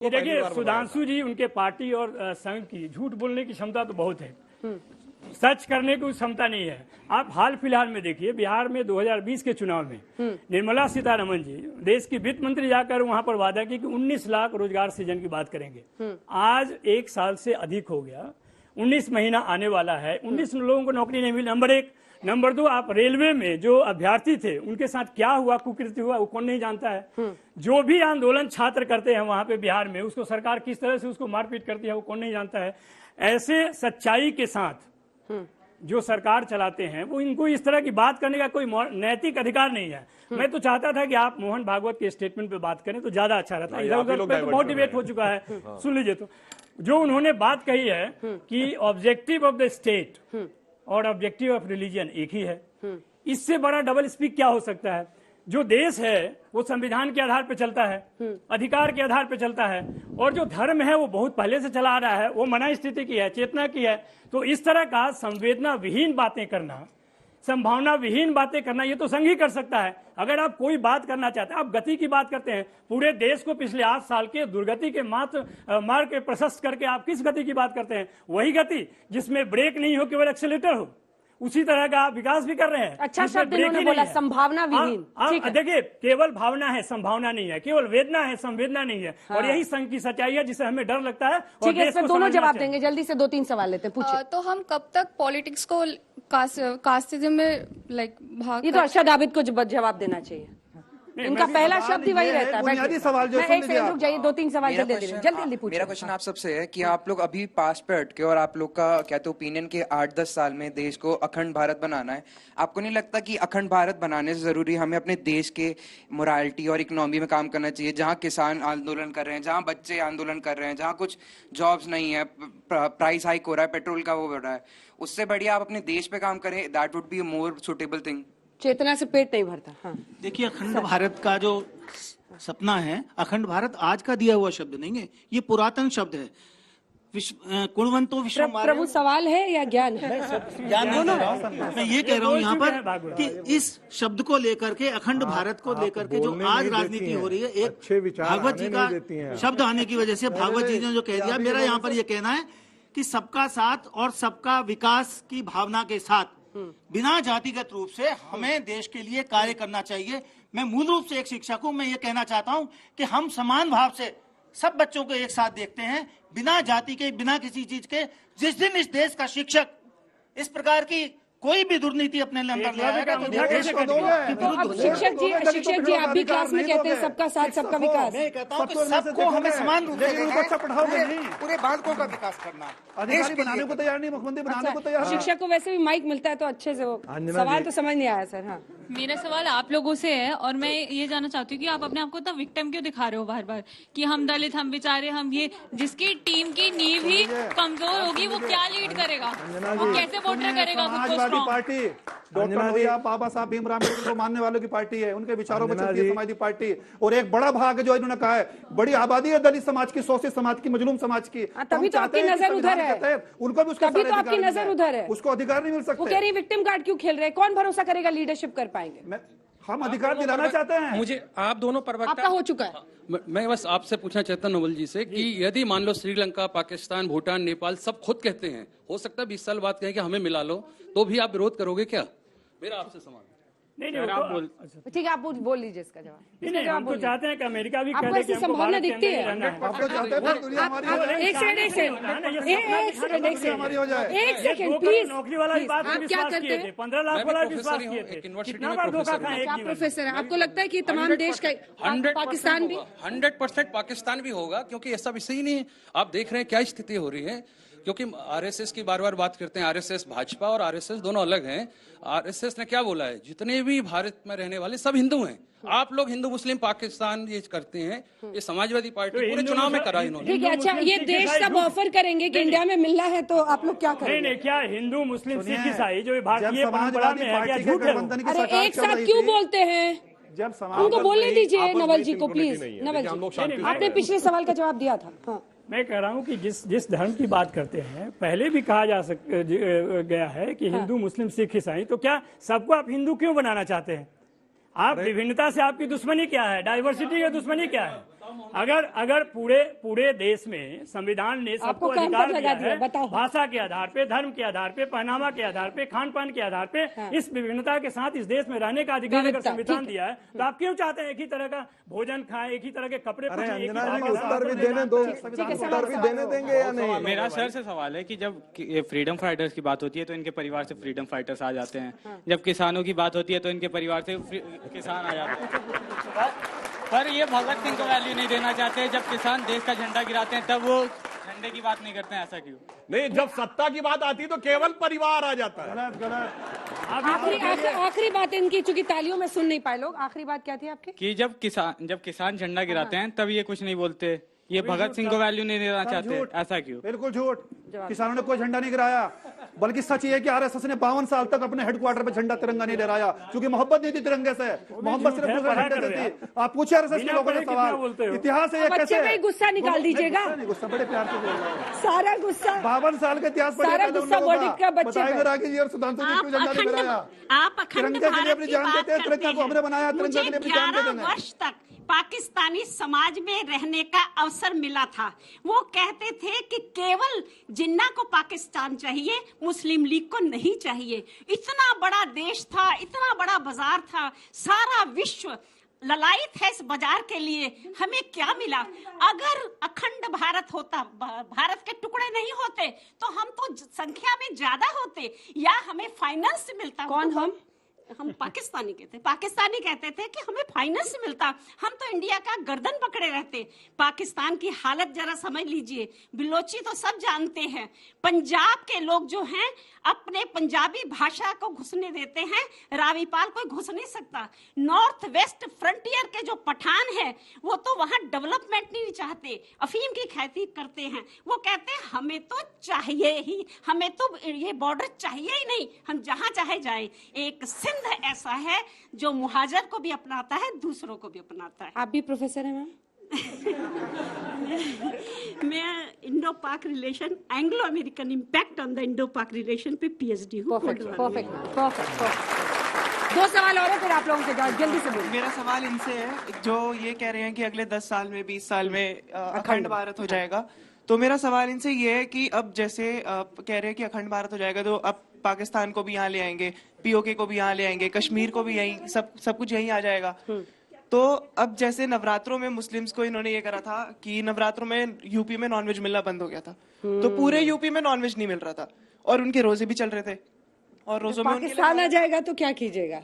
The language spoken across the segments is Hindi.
देखिए, सुधांशु जी, उनके पार्टी और संघ की झूठ बोलने की क्षमता तो बहुत है, सच करने की क्षमता नहीं है। आप हाल फिलहाल में देखिए, बिहार में 2020 के चुनाव में निर्मला सीतारमण जी, देश की वित्त मंत्री, जाकर वहां पर वादा की कि 19 लाख रोजगार सृजन की बात करेंगे। आज 1 साल से अधिक हो गया, 19 महीना आने वाला है, 19 लोगों को नौकरी नहीं मिली। नंबर 1। नंबर 2, आप रेलवे में जो अभ्यर्थी थे उनके साथ क्या हुआ, कुकृत्य हुआ, वो कौन नहीं जानता है। जो भी आंदोलन छात्र करते हैं वहां पे बिहार में, उसको सरकार किस तरह से उसको मारपीट करती है वो कौन नहीं जानता है। ऐसे सच्चाई के साथ जो सरकार चलाते हैं, वो इनको इस तरह की बात करने का कोई नैतिक अधिकार नहीं है। मैं तो चाहता था कि आप मोहन भागवत के स्टेटमेंट पे बात करें तो ज्यादा अच्छा रहता है। इधर उधर पे तो बहुत डिबेट हो चुका है। सुन लीजिए, तो जो उन्होंने बात कही है कि ऑब्जेक्टिव ऑफ द स्टेट और ऑब्जेक्टिव ऑफ रिलीजन एक ही है, इससे बड़ा डबल स्पीक क्या हो सकता है। जो देश है वो संविधान के आधार पर चलता है, अधिकार के आधार पर चलता है, और जो धर्म है वो बहुत पहले से चला आ रहा है, वो मना स्थिति की है, चेतना की है। तो इस तरह का संवेदना विहीन बातें करना, संभावना विहीन बातें करना, ये तो संघ ही कर सकता है। अगर आप कोई बात करना चाहते हैं, आप गति की बात करते हैं, पूरे देश को पिछले 8 साल के दुर्गति के मार्ग प्रशस्त करके आप किस गति की बात करते हैं? वही गति जिसमें ब्रेक नहीं हो, केवल एक्सेलेरेटर हो। उसी तरह का आप विकास भी कर रहे हैं। अच्छा शब्द इन्होंने बोला, संभावना विहीन। देखिए, केवल भावना है, संभावना नहीं है, केवल वेदना है, संवेदना नहीं है। और यही संघ की सच्चाई है जिसे हमें डर लगता है। ठीक है, इस पर दोनों जवाब देंगे। जल्दी से 2-3 सवाल लेते हैं, पूछिए। तो हम कब तक पॉलिटिक्स को कास्टिज्म में भाग, ये तो अरशद आबिद को जवाब देना चाहिए। इनका पहला शब्द ही वही रहता है। बुनियादी सवाल जो रुक जाइए, 2-3 सवाल जल्दी जल्दी पूछिए। मेरा क्वेश्चन आप सबसे है कि आप लोग अभी पास पे अटके और आप लोग का कहते हो ओपिनियन के 8-10 साल में देश को अखंड भारत बनाना है। आपको नहीं लगता कि अखंड भारत बनाने से जरूरी हमें अपने देश के मोरालिटी और इकोनॉमी में काम करना चाहिए, जहाँ किसान आंदोलन कर रहे हैं, जहाँ बच्चे आंदोलन कर रहे हैं, जहाँ कुछ जॉब्स नहीं है, प्राइस हाइक हो रहा है, पेट्रोल का वो बढ़ रहा है, उससे बढ़िया आप अपने देश पे काम करें। That would be a more suitable thing. चेतना से पेट नहीं भरता। हाँ। देखिए, अखंड भारत का जो सपना है, अखंड भारत आज का दिया हुआ शब्द नहीं है, ये पुरातन शब्द है। कुणवंतो विश्व। प्रभु, सवाल है या ज्ञान है? ज्ञान दोनों। मैं ये कह रहा हूँ यहाँ पर कि इस शब्द को लेकर के, अखंड भारत को लेकर के जो आज राजनीति हो रही है, एक भागवत जी का शब्द आने की वजह से भागवत जी ने जो कह दिया, मेरा यहाँ पर यह कहना है कि सबका साथ और सबका विकास की भावना के साथ बिना जातिगत रूप से हमें देश के लिए कार्य करना चाहिए। मैं मूल रूप से एक शिक्षक हूं, मैं ये कहना चाहता हूं कि हम समान भाव से सब बच्चों को एक साथ देखते हैं, बिना जाति के, बिना किसी चीज के। जिस दिन इस देश का शिक्षक इस प्रकार की कोई भी दुर्नीति अपने अंदर ले आएगा तो शिक्षक जी, आप भी क्लास में कहते हैं सबका साथ सबका विकास। मैं कहता हूं कि सबको हमें समान रूप से पूरे बालकों का विकास करना। अधिकारी बनाने को तैयार नहीं, मुख्यमंत्री बनाने को तैयार। शिक्षक को वैसे भी माइक मिलता है तो अच्छे से वो सवाल तो समझ नहीं आया सर। हाँ, मेरा सवाल आप लोगों से है, और मैं ये जानना चाहती हूँ कि आप अपने आप को इतना विक्टिम क्यों दिखा रहे हो बार बार, कि हम दलित, हम बेचारे, हम ये। जिसकी टीम की नींव ही कमजोर होगी वो क्या लीड करेगा, वो कैसे वोटर करेगा खुद को? पार्टी डॉक्टर भैया बाबा साहब भीमराव अम्बेडकर को मानने वालों की पार्टी है, उनके विचारों पर चलती है समाजवादी पार्टी। और एक बड़ा भाग है जो इन्होंने कहा है, बड़ी आबादी है दलित समाज की, शोषित समाज की, मजलूम समाज की। तभी तो आपकी नजर उधर है, उनको भी तभी तो आपकी नजर उधर है, उसको अधिकार नहीं मिल सकता। वो कह रही विक्टिम कार्ड क्यों खेल रहे हैं? कौन भरोसा करेगा लीडरशिप कर पाएंगे? हम अधिकार दिलाना चाहते हैं। मुझे आप दोनों प्रवक्ता, आपका हो चुका है। मैं बस आपसे पूछना चाहता हूं नवल जी से कि यदि मान लो श्रीलंका, पाकिस्तान, भूटान, नेपाल सब खुद कहते हैं, हो सकता है 20 साल बाद कहें कि हमें मिला लो, तो भी आप विरोध करोगे क्या? मेरा आपसे सवाल। नहीं, ठीक है, आप बोल लीजिए इसका जवाब। नहीं, हम तो चाहते हैं कि अमेरिका भी आपको ऐसी संभावना दिखती है? एक सेकंड प्लीज, नौकरी वाला बात आप क्या करते हैं? 15 लाख वाला विश्वास किए थे, कितना बार धोखा खाए? आप प्रोफेसर हैं, आपको लगता है कि तमाम देश का, पाकिस्तान भी 100% पाकिस्तान भी होगा, क्योंकि ऐसा विषय ही नहीं है। आप देख रहे हैं क्या स्थिति हो रही है, क्योंकि आरएसएस की बार बार बात करते हैं, आरएसएस भाजपा और आरएसएस दोनों अलग हैं। आरएसएस ने क्या बोला है, जितने भी भारत में रहने वाले सब हिंदू हैं। आप लोग हिंदू मुस्लिम पाकिस्तान ये करते हैं, ये समाजवादी पार्टी पूरे चुनाव में करा इन्होंने। ठीक है, अच्छा, ये देश सब ऑफर करेंगे कि इंडिया में मिलना है तो आप लोग क्या करेंगे? नहीं, क्या हिंदू मुस्लिम सिख ईसाई जो भारतीय परंपरा में है, क्या झूठ है? अरे एक साथ क्यों बोलते हैं? जब उनको बोलने दीजिए नवल जी को, प्लीज। नवल जी, आपने पिछले सवाल का जवाब दिया था। हाँ, मैं कह रहा हूं कि जिस धर्म की बात करते हैं, पहले भी कहा गया है कि हिंदू मुस्लिम सिख ईसाई, तो क्या सबको आप हिंदू क्यों बनाना चाहते हैं? आप विभिन्नता से आपकी दुश्मनी क्या है? डाइवर्सिटी की दुश्मनी क्या है? अगर पूरे देश में संविधान ने सबको आपको काम अधिकार पर दिया लगा दिया, है, बताओ। भाषा के आधार पे, धर्म के आधार पे, पहनावा के आधार पे, खान पान के आधार पे, इस विभिन्नता के साथ इस देश में रहने का अधिकार अगर विविधता, संविधान ठीक है। दिया है, तो आप क्यों चाहते हैं एक ही तरह का भोजन खाएं, एक ही तरह के कपड़े पहनें, एक ही अंजना तरह जी का उत्तर भी शासन देने दो, ठीक है, उत्तर भी देने देंगे या नहीं? मेरा सर से सवाल है कि जब फ्रीडम फाइटर्स की बात होती है तो इनके परिवार से फ्रीडम फाइटर्स आ जाते हैं, जब किसानों की बात होती है तो इनके परिवार से किसान आ जाते हैं। पर ये भगत सिंह को वैल्यू नहीं देना चाहते, जब किसान देश का झंडा गिराते हैं तब वो झंडे की बात नहीं करते हैं, ऐसा क्यों? नहीं, जब सत्ता की बात आती है तो केवल परिवार आ जाता है। आखिरी बात इनकी, चूंकि तालियों में सुन नहीं पाए लोग, आखिरी बात क्या थी आपकी? कि जब किसान झंडा गिराते हैं तब ये कुछ नहीं बोलते, ये भगत सिंह को वैल्यू नहीं देना चाहते, ऐसा क्यों? बिल्कुल झूठ। किसानों ने कोई झंडा नहीं गिराया, बल्कि सच ये है कि आरएसएस ने 52 साल तक अपने हेडक्वार्टर पर झंडा तिरंगा नहीं लहराया, क्योंकि मोहब्बत नहीं थी तिरंगे से, मोहब्बत सिर्फ दूसरे झंडे से थी। आप पूछिए आरएसएस के लोगों ने सवाल, इतिहास है ये कैसे? बच्चे पे गुस्सा निकाल दीजिएगा, गुस्सा बड़े प्यार से बोल रहा हूं। सारा गुस्सा 52 साल के इतिहास सारा गुस्सा वर्डिक्ट का बच्चे पे। बताएंगे राकेश जी और सुधांशु जी क्यों झंडा नहीं गिराया? आप अखंड तिरंगे के लिए भारत अपनी की जान बात देते हैं, तिरंगा करते को हमने बनाया, हैं। तिरंगा के लिए अपनी जान दे 11 देंगे। वर्ष तक पाकिस्तानी समाज में रहने का अवसर मिला था। वो कहते थे कि केवल जिन्ना को पाकिस्तान चाहिए, मुस्लिम लीग को नहीं चाहिए। इतना बड़ा देश था, इतना बड़ा बाजार था, सारा विश्व ललायत है इस बाजार के लिए। हमें क्या मिला? अगर अखंड भारत होता, भारत के टुकड़े नहीं होते, तो हम तो संख्या में ज्यादा होते, या हमें फाइनेंस मिलता। कौन हम पाकिस्तानी कहते थे कि हमें फाइनेंस मिलता, हम तो इंडिया का गर्दन पकड़े रहते। पाकिस्तान की हालत जरा समझ लीजिए। बिलोची तो सब जानते हैं, पंजाब के लोग जो हैं अपने पंजाबी भाषा को घुसने देते हैं, रावीपाल कोई घुस नहीं सकता। नॉर्थ वेस्ट फ्रंटियर के जो पठान हैं वो तो वहां डेवलपमेंट नहीं चाहते, अफीम की खेती करते हैं। वो कहते हैं हमें तो चाहिए ही, हमें तो ये बॉर्डर चाहिए ही नहीं, हम जहां चाहे जाए। एक सिंध ऐसा है जो मुहाजिर को भी अपनाता है, दूसरों को भी अपनाता है। आप भी प्रोफेसर हैं मैम? मैं इंडो पाक relation, Anglo American impact on the Indo पाक रिलेशन पे पीएचडी हूँ। परफेक्ट। दो सवाल और है, फिर आप लोगों से जल्दी से बोलिए। मेरा सवाल इनसे है जो ये कह रहे हैं कि अगले 10 साल में 20 साल में अखंड भारत हो जाएगा, तो मेरा सवाल इनसे ये है कि अब जैसे कह रहे हैं कि अखंड भारत हो जाएगा, तो अब पाकिस्तान को भी यहाँ ले आएंगे, पीओके को भी यहाँ ले आएंगे, कश्मीर को भी यहीं, सब कुछ यहीं आ जाएगा। तो अब जैसे नवरात्रों में मुस्लिम्स को इन्होंने ये करा था कि नवरात्रों में यूपी में नॉनवेज मिलना बंद हो गया था, तो पूरे यूपी में नॉनवेज नहीं मिल रहा था और उनके रोजे भी चल रहे थे, और रोजों में पाकिस्तान आ जाएगा तो क्या कीजिएगा?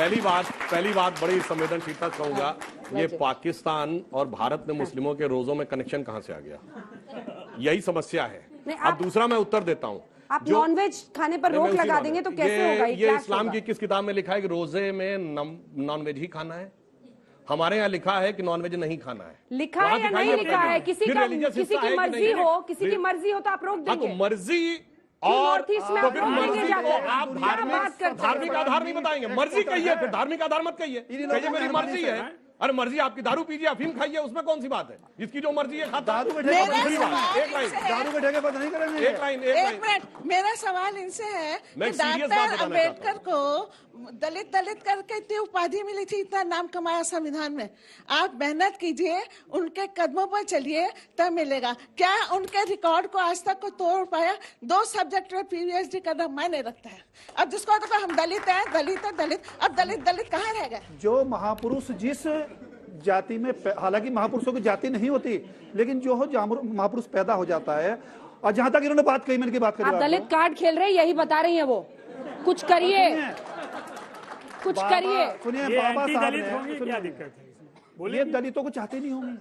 पहली बात बड़ी संवेदनशीलता कहूंगा, ये पाकिस्तान और भारत में मुस्लिमों के रोजों में कनेक्शन कहां से आ गया, यही समस्या है। अब दूसरा मैं उत्तर देता हूं, आप नॉनवेज खाने पर रोक लगा देंगे तो कैसे होगा? ये इस्लाम की किस किताब में लिखा है कि रोजे में नॉनवेज ही खाना है? हमारे यहाँ लिखा है कि नॉनवेज नहीं खाना है। लिखा है या नहीं लिखा है? किसी की मर्जी हो, किसी की मर्जी हो तो आप रोक देंगे। मर्जी और तो फिर मर्जी को आप धार्मिक आधार नहीं बताएंगे। मर्जी कहिए, फिर धार्मिक आधार मत कहिए। कहिए मेरी मर्जी है। अरे मर्जी आपकी, दारू पीजिए, अफीम खाइए, उसमें कौन सी बात है? जिसकी जो मर्जी है खाता। दारू के ठेके पर नहीं करेंगे। एक लाइन। मेरा सवाल इनसे है कि डॉक्टर अम्बेडकर को दलित करके इतनी उपाधि मिली थी, इतना नाम कमाया संविधान में। आप मेहनत कीजिए, उनके कदमों पर चलिए, तब मिलेगा। क्या उनके रिकॉर्ड को आज तक को तोड़ पाया? 2 सब्जेक्ट में पीएचडी करना मायने रखता है। अब जिसको तो हम दलित है, अब दलित कहाँ रह गए? जो महापुरुष जिस जाति में, हालांकि महापुरुषों की जाति नहीं होती, लेकिन जो महापुरुष पैदा हो जाता है। और जहां तक इन्होंने बात कही, मैंने की बात करी, आप दलित कार्ड खेल रहे हैं, यही बता रही है वो। कुछ करिए, कुछ करिए। सुनिए, बाबा साहब ने, ये दलितों को चाहते नहीं होंगे।